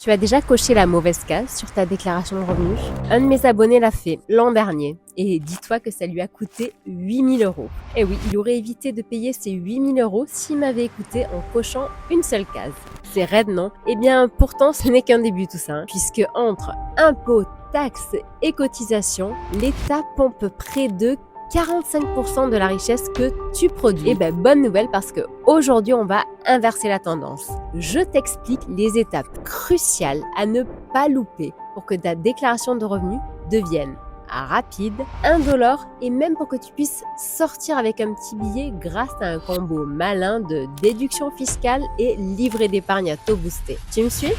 Tu as déjà coché la mauvaise case sur ta déclaration de revenus? Un de mes abonnés l'a fait l'an dernier et dis-toi que ça lui a coûté 8 000 €. Et oui, il aurait évité de payer ces 8 000 € s'il m'avait écouté en cochant une seule case. C'est raide, non? Eh bien, pourtant, ce n'est qu'un début tout ça, puisque entre impôts, taxes et cotisations, l'État pompe près de 45% de la richesse que tu produis. Et bonne nouvelle parce que aujourd'hui on va inverser la tendance. Je t'explique les étapes cruciales à ne pas louper pour que ta déclaration de revenus devienne rapide, indolore et même pour que tu puisses sortir avec un petit billet grâce à un combo malin de déduction fiscale et livret d'épargne à taux boosté. Tu me suis?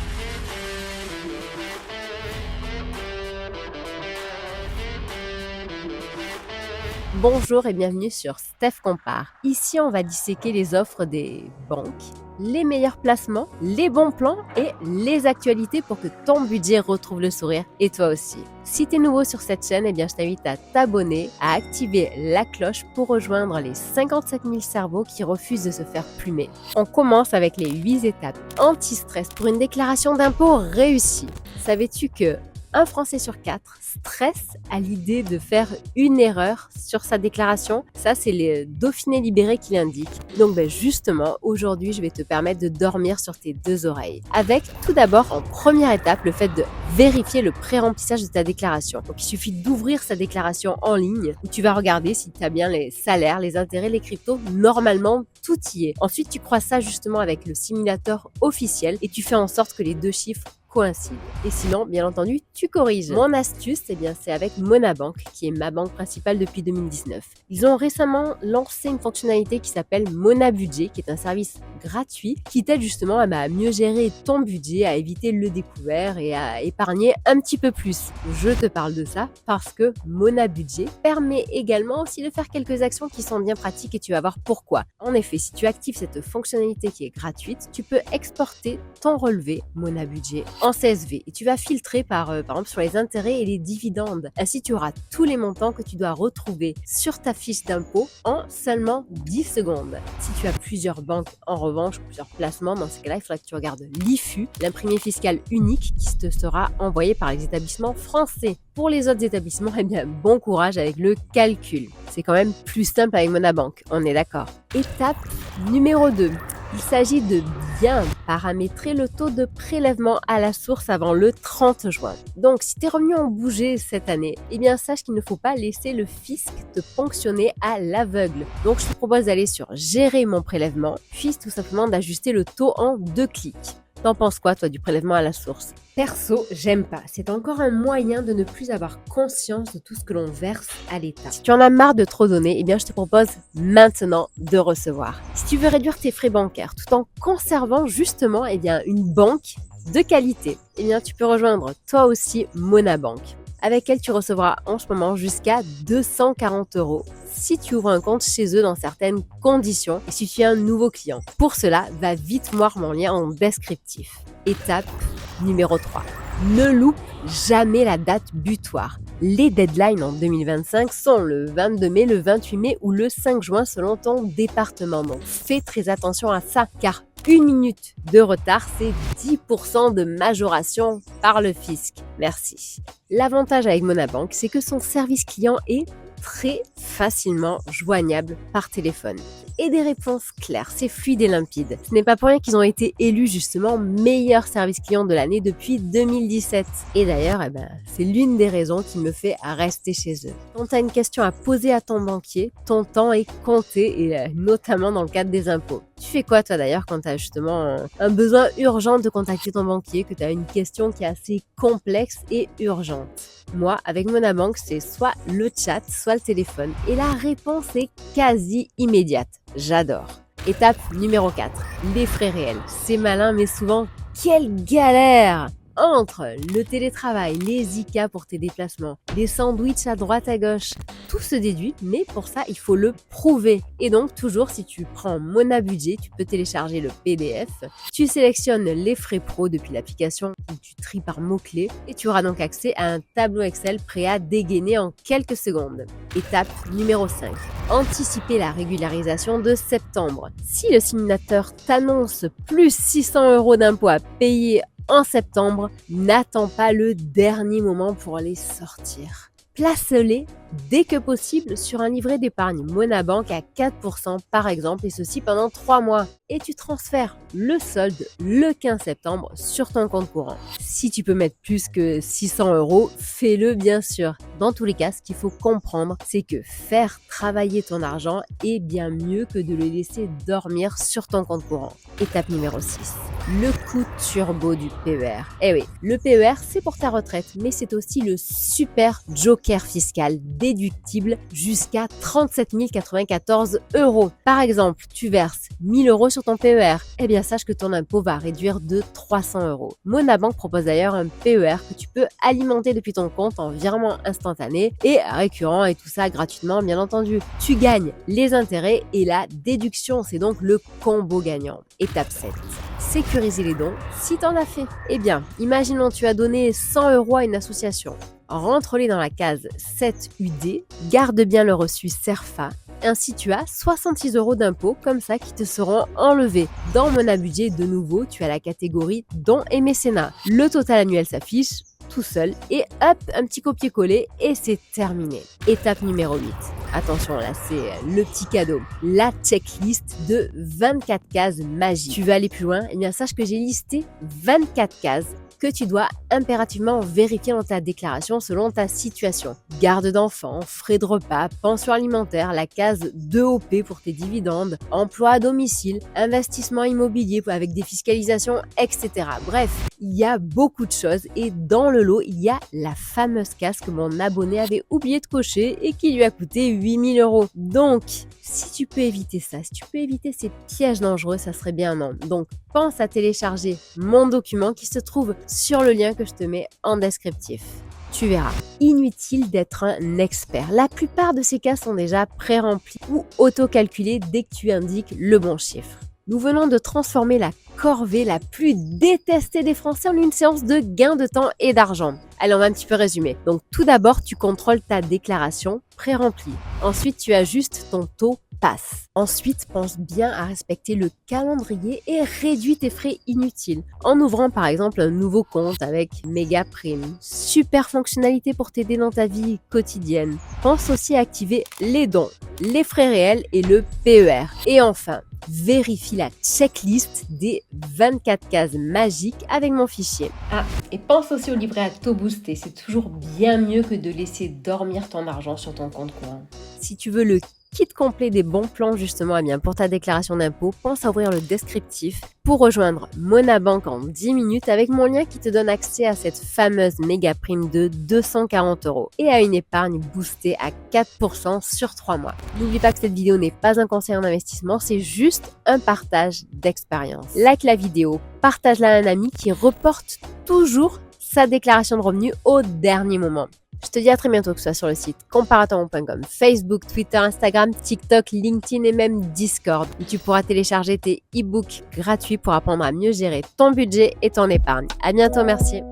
Bonjour et bienvenue sur Steph Compare. Ici, on va disséquer les offres des banques, les meilleurs placements, les bons plans et les actualités pour que ton budget retrouve le sourire et toi aussi. Si tu es nouveau sur cette chaîne, je t'invite à t'abonner, à activer la cloche pour rejoindre les 57 000 cerveaux qui refusent de se faire plumer. On commence avec les 8 étapes anti-stress pour une déclaration d'impôt réussie. Savais-tu que un Français sur 4 stresse à l'idée de faire une erreur sur sa déclaration? Ça, c'est les Dauphiné Libéré qui l'indiquent. Donc justement, aujourd'hui, je vais te permettre de dormir sur tes deux oreilles. Avec tout d'abord, en première étape, le fait de vérifier le pré-remplissage de ta déclaration. Donc il suffit d'ouvrir sa déclaration en ligne où tu vas regarder si tu as bien les salaires, les intérêts, les cryptos. Normalement, tout y est. Ensuite, tu croises ça justement avec le simulateur officiel et tu fais en sorte que les deux chiffres coïncide. Et sinon, bien entendu, tu corriges. Mon astuce, c'est avec Monabank, qui est ma banque principale depuis 2019. Ils ont récemment lancé une fonctionnalité qui s'appelle Monabudget, qui est un service gratuit qui t'aide justement à mieux gérer ton budget, à éviter le découvert et à épargner un petit peu plus. Je te parle de ça parce que Monabudget permet également aussi de faire quelques actions qui sont bien pratiques et tu vas voir pourquoi. En effet, si tu actives cette fonctionnalité qui est gratuite, tu peux exporter ton relevé Monabudget en CSV et tu vas filtrer par exemple sur les intérêts et les dividendes. Ainsi, tu auras tous les montants que tu dois retrouver sur ta fiche d'impôt en seulement 10 secondes. Si tu as plusieurs banques, en revanche, plusieurs placements, dans ce cas-là, il faudra que tu regardes l'IFU, l'imprimé fiscal unique qui te sera envoyé par les établissements français. Pour les autres établissements, bon courage avec le calcul. C'est quand même plus simple avec Monabank, on est d'accord. Étape numéro 2. Il s'agit de bien paramétrer le taux de prélèvement à la source avant le 30 juin. Donc, si tes revenus ont bougé cette année, sache qu'il ne faut pas laisser le fisc te ponctionner à l'aveugle. Donc, je te propose d'aller sur Gérer mon prélèvement, puis tout simplement d'ajuster le taux en 2 clics. T'en penses quoi, toi, du prélèvement à la source? Perso, j'aime pas. C'est encore un moyen de ne plus avoir conscience de tout ce que l'on verse à l'État. Si tu en as marre de trop donner, je te propose maintenant de recevoir. Si tu veux réduire tes frais bancaires tout en conservant justement une banque de qualité, tu peux rejoindre toi aussi Monabank, avec elle tu recevras en ce moment jusqu'à 240 € si tu ouvres un compte chez eux dans certaines conditions et si tu es un nouveau client. Pour cela, va vite voir mon lien en descriptif. Étape numéro 3. Ne loupe jamais la date butoir. Les deadlines en 2025 sont le 22 mai, le 28 mai ou le 5 juin selon ton département. Donc fais très attention à ça car 1 minute de retard, c'est 10% de majoration par le fisc. Merci. L'avantage avec Monabank, c'est que son service client est très facilement joignable par téléphone. Et des réponses claires, c'est fluide et limpide. Ce n'est pas pour rien qu'ils ont été élus justement meilleur service client de l'année depuis 2017. Et d'ailleurs, c'est l'une des raisons qui me fait rester chez eux. Quand tu as une question à poser à ton banquier, ton temps est compté et notamment dans le cadre des impôts. Tu fais quoi toi d'ailleurs quand tu as justement un besoin urgent de contacter ton banquier, que tu as une question qui est assez complexe et urgente? Moi, avec Monabank, c'est soit le chat, soit le téléphone. Et la réponse est quasi immédiate. J'adore. Étape numéro 4. Les frais réels. C'est malin, mais souvent, quelle galère! Entre le télétravail, les ICA pour tes déplacements, les sandwichs à droite à gauche, tout se déduit, mais pour ça, il faut le prouver. Et donc, toujours, si tu prends Monabudget, tu peux télécharger le PDF, tu sélectionnes les frais pro depuis l'application où tu tries par mots-clés et tu auras donc accès à un tableau Excel prêt à dégainer en quelques secondes. Étape numéro 5. Anticiper la régularisation de septembre. Si le simulateur t'annonce plus 600 € d'impôts à payer en septembre, n'attends pas le dernier moment pour les sortir. Place-les dès que possible sur un livret d'épargne Monabank à 4% par exemple, et ceci pendant 3 mois. Et tu transfères le solde le 15 septembre sur ton compte courant. Si tu peux mettre plus que 600 €, fais-le bien sûr. Dans tous les cas, ce qu'il faut comprendre, c'est que faire travailler ton argent est bien mieux que de le laisser dormir sur ton compte courant. Étape numéro 6. Le coup turbo du PER. Eh oui, le PER, c'est pour ta retraite, mais c'est aussi le super joker fiscal déductible jusqu'à 37 094 €. Par exemple, tu verses 1 000 € sur ton PER, eh bien sache que ton impôt va réduire de 300 €. Monabank propose d'ailleurs un PER que tu peux alimenter depuis ton compte en virement instantané et récurrent, et tout ça gratuitement bien entendu. Tu gagnes les intérêts et la déduction, c'est donc le combo gagnant. Étape 7. Sécuriser les dons si t'en as fait. Eh bien, imaginons tu as donné 100 € à une association. Rentre-les dans la case 7UD, garde bien le reçu CERFA. Ainsi, tu as 66 € d'impôts comme ça qui te seront enlevés. Dans Monabudget, de nouveau, tu as la catégorie dons et mécénat. Le total annuel s'affiche tout seul et hop, un petit copier-coller et c'est terminé. Étape numéro 8. Attention, là c'est le petit cadeau. La checklist de 24 cases magiques. Tu veux aller plus loin? Eh bien sache que j'ai listé 24 cases que tu dois impérativement vérifier dans ta déclaration selon ta situation. Garde d'enfants, frais de repas, pension alimentaire, la case 2OP pour tes dividendes, emploi à domicile, investissement immobilier avec des fiscalisations, etc. Bref, il y a beaucoup de choses et dans le lot, il y a la fameuse case que mon abonné avait oublié de cocher et qui lui a coûté 8 000 €. Donc, si tu peux éviter ça, si tu peux éviter ces pièges dangereux, ça serait bien non. Donc, pense à télécharger mon document qui se trouve sur le lien que je te mets en descriptif. Tu verras, inutile d'être un expert. La plupart de ces cas sont déjà pré-remplis ou auto-calculés dès que tu indiques le bon chiffre. Nous venons de transformer la corvée la plus détestée des Français en une séance de gain de temps et d'argent. Allez, on va un petit peu résumer. Donc tout d'abord, tu contrôles ta déclaration pré-remplie. Ensuite, tu ajustes ton taux PASS. Ensuite, pense bien à respecter le calendrier et réduis tes frais inutiles en ouvrant par exemple un nouveau compte avec méga prime. Super fonctionnalité pour t'aider dans ta vie quotidienne. Pense aussi à activer les dons, les frais réels et le PER. Et enfin, vérifie la checklist des 24 cases magiques avec mon fichier. Ah, et pense aussi au livret à taux boosté, c'est toujours bien mieux que de laisser dormir ton argent sur ton compte courant. Si tu veux le kit complet des bons plans justement, eh bien pour ta déclaration d'impôt, pense à ouvrir le descriptif pour rejoindre Monabank en 10 minutes avec mon lien qui te donne accès à cette fameuse méga prime de 240 € et à une épargne boostée à 4% sur 3 mois. N'oublie pas que cette vidéo n'est pas un conseil en investissement, c'est juste un partage d'expérience. Like la vidéo, partage-la à un ami qui reporte toujours sa déclaration de revenus au dernier moment. Je te dis à très bientôt, que ce soit sur le site comparaton.com, Facebook, Twitter, Instagram, TikTok, LinkedIn et même Discord, où tu pourras télécharger tes e-books gratuits pour apprendre à mieux gérer ton budget et ton épargne. À bientôt, merci.